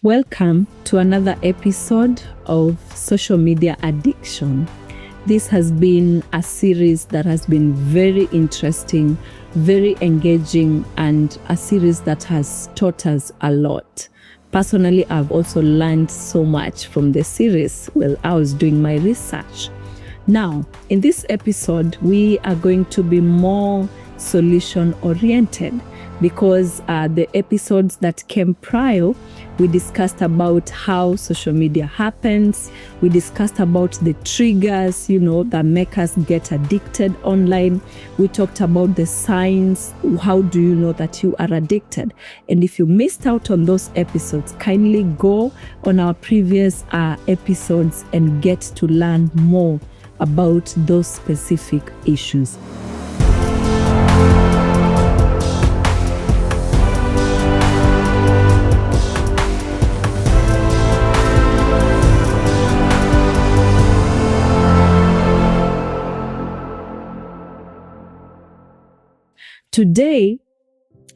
Welcome to another episode of Social Media Addiction. This has been a series that has been very interesting, very engaging, and a series that has taught us a lot. Personally, I've also learned so much from the series while I was doing my research. Now, in this episode, we are going to be more solution-oriented because the episodes that came prior, we discussed about how social media happens. We discussed about the triggers, that make us get addicted online. We talked about the signs. How do you know that you are addicted? And if you missed out on those episodes, kindly go on our previous episodes and get to learn more about those specific issues. Today,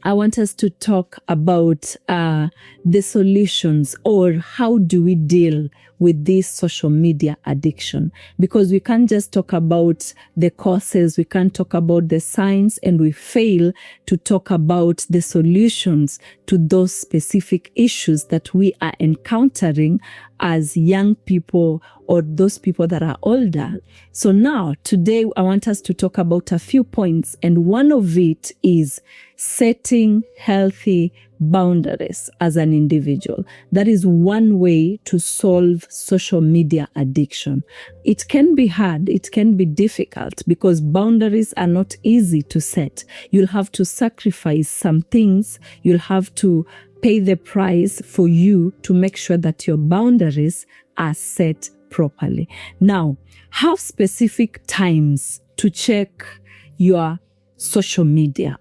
I want us to talk about the solutions, or how do we deal with this social media addiction, because we can't just talk about the causes, we can't talk about the signs, and we fail to talk about the solutions to those specific issues that we are encountering as young people or those people that are older. So now, today, I want us to talk about a few points, and one of it is setting healthy boundaries as an individual. That is one way to solve social media addiction. It can be hard, it can be difficult, because boundaries are not easy to set. You'll have to sacrifice some things, you'll have to pay the price for you to make sure that your boundaries are set properly. Now, have specific times to check your social media.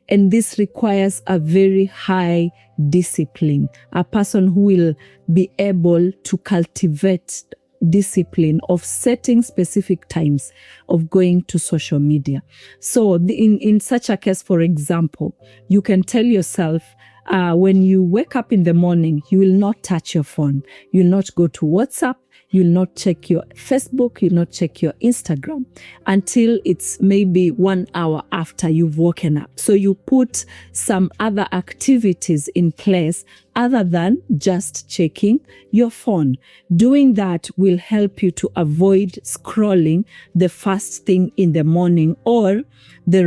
And this requires a very high discipline, a person who will be able to cultivate discipline of setting specific times of going to social media. So in such a case, for example, you can tell yourself, when you wake up in the morning, you will not touch your phone. You'll not go to WhatsApp. You'll not check your Facebook. You'll not check your Instagram until it's maybe 1 hour after you've woken up. So you put some other activities in place other than just checking your phone. Doing that will help you to avoid scrolling the first thing in the morning, or the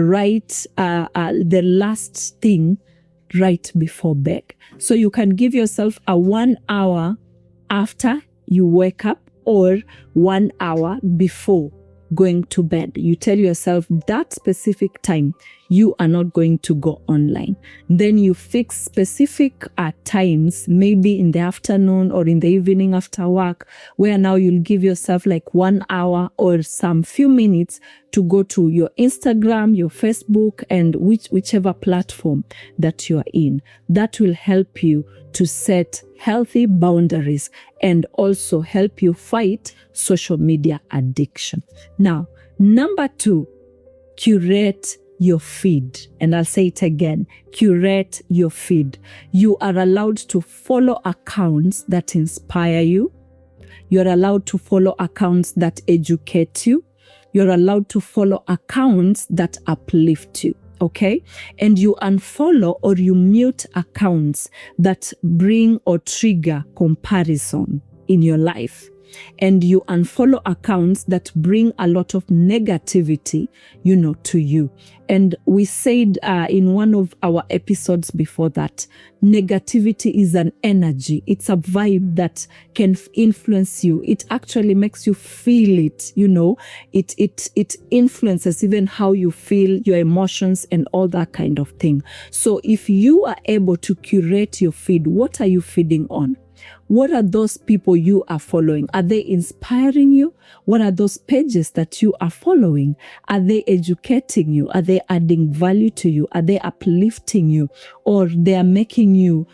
last thing right before bed. So you can give yourself a 1 hour after you wake up, or 1 hour before going to bed. You tell yourself that specific time you are not going to go online. Then you fix specific times, maybe in the afternoon or in the evening after work, where now you'll give yourself like 1 hour or some few minutes to go to your Instagram, your Facebook, and whichever platform that you're in. That will help you to set healthy boundaries and also help you fight social media addiction. Now, number 2, curate your feed. And I'll say it again, curate your feed. You are allowed to follow accounts that inspire you. You're allowed to follow accounts that educate you. You're allowed to follow accounts that uplift you. Okay? And you unfollow or you mute accounts that bring or trigger comparison in your life. And you unfollow accounts that bring a lot of negativity, to you. And we said in one of our episodes before that negativity is an energy. It's a vibe that can influence you. It actually makes you feel it, It influences even how you feel, your emotions, and all that kind of thing. So if you are able to curate your feed, what are you feeding on? what are those people you are following? Are they inspiring you? What are those pages that you are following? Are they educating you? Are they adding value to you? Are they uplifting you? Or they are making you,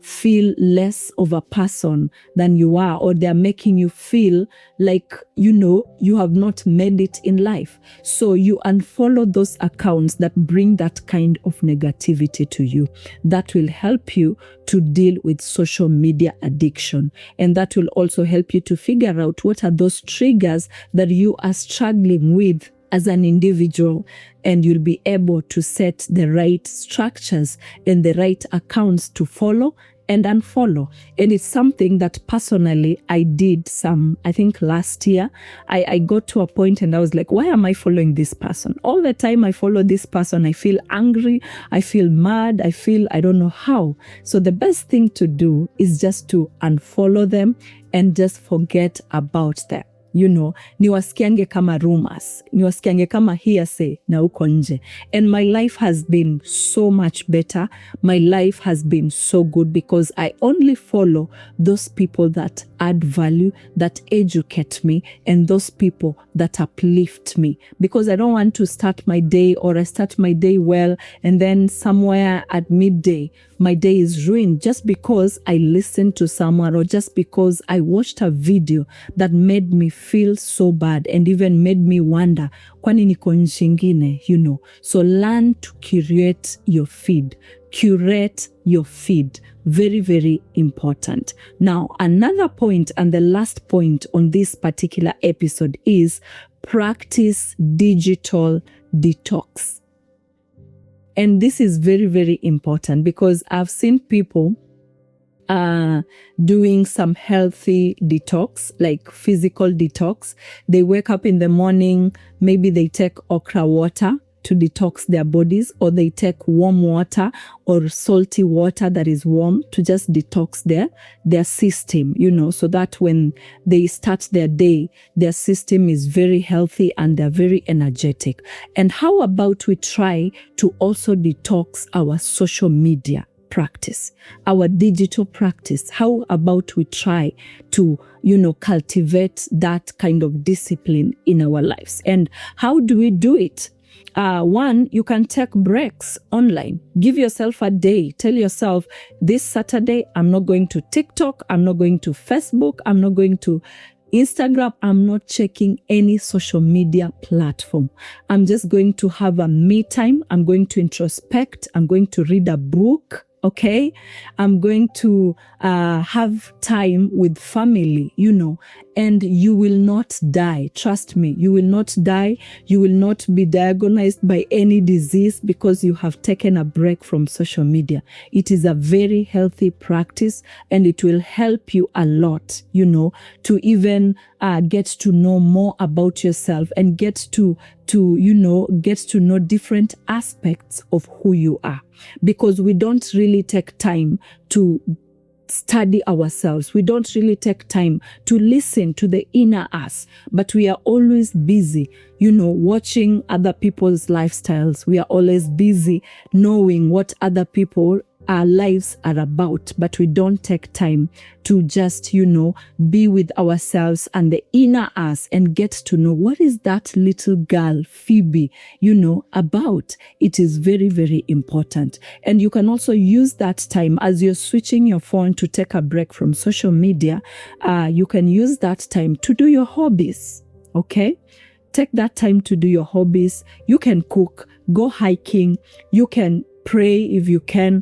feel less of a person than you are, or they are making you feel like, you have not made it in life. So you unfollow those accounts that bring that kind of negativity to you. That will help you to deal with social media addiction. And that will also help you to figure out what are those triggers that you are struggling with as an individual, and you'll be able to set the right structures and the right accounts to follow and unfollow. And it's something that personally I did I think last year. I got to a point and I was like, why am I following this person? All the time I follow this person, I feel angry, I feel mad, I don't know how. So the best thing to do is just to unfollow them and just forget about them. Niwasikiange kama rumors, niwasikiange kama hearsay na uko nje. And my life has been so much better. My life has been so good because I only follow those people that add value, that educate me, and those people that uplift me. Because I don't want to start my day, or I start my day well, and then somewhere at midday, my day is ruined just because I listened to someone, or just because I watched a video that made me feel so bad and even made me wonder, kwani niko nchi ingine, So learn to curate your feed. Curate your feed. Very, very important. Now, another point, and the last point on this particular episode, is practice digital detox. And this is very, very important because I've seen people doing some healthy detox, like physical detox. They wake up in the morning, maybe they take okra water to detox their bodies, or they take warm water or salty water that is warm to just detox their system, so that when they start their day, their system is very healthy and they're very energetic. And how about we try to also detox our social media practice, our digital practice? How about we try to, cultivate that kind of discipline in our lives? And how do we do it? One, you can take breaks online. Give yourself a day. Tell yourself, this Saturday, I'm not going to TikTok. I'm not going to Facebook. I'm not going to Instagram. I'm not checking any social media platform. I'm just going to have a me time. I'm going to introspect. I'm going to read a book. Okay, I'm going to have time with family, and you will not die. Trust me, you will not die. You will not be diagnosed by any disease because you have taken a break from social media. It is a very healthy practice, and it will help you a lot, to even get to know more about yourself and get to know different aspects of who you are. Because we don't really take time to study ourselves. We don't really take time to listen to the inner us, but we are always busy, watching other people's lifestyles. We are always busy knowing what other people our lives are about, but we don't take time to just, be with ourselves and the inner us and get to know what is that little girl, Phoebe, about. It is very, very important. And you can also use that time as you're switching your phone to take a break from social media. You can use that time to do your hobbies, okay? Take that time to do your hobbies. You can cook, go hiking, you can pray if you can,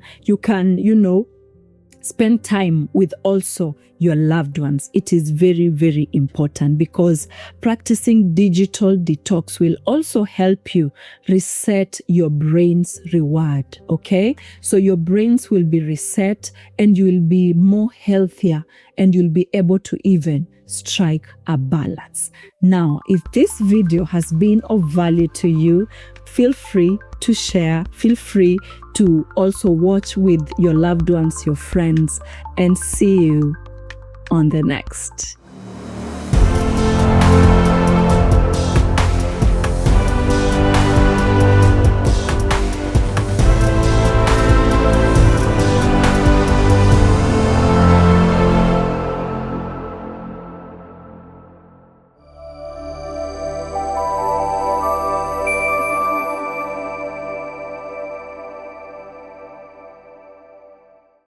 spend time with also your loved ones. It is very, very important because practicing digital detox will also help you reset your brain's reward, okay? So your brains will be reset and you will be more healthier and you'll be able to even strike a balance. Now, if this video has been of value to you, feel free to share, feel free to also watch with your loved ones, your friends, and see you on the next.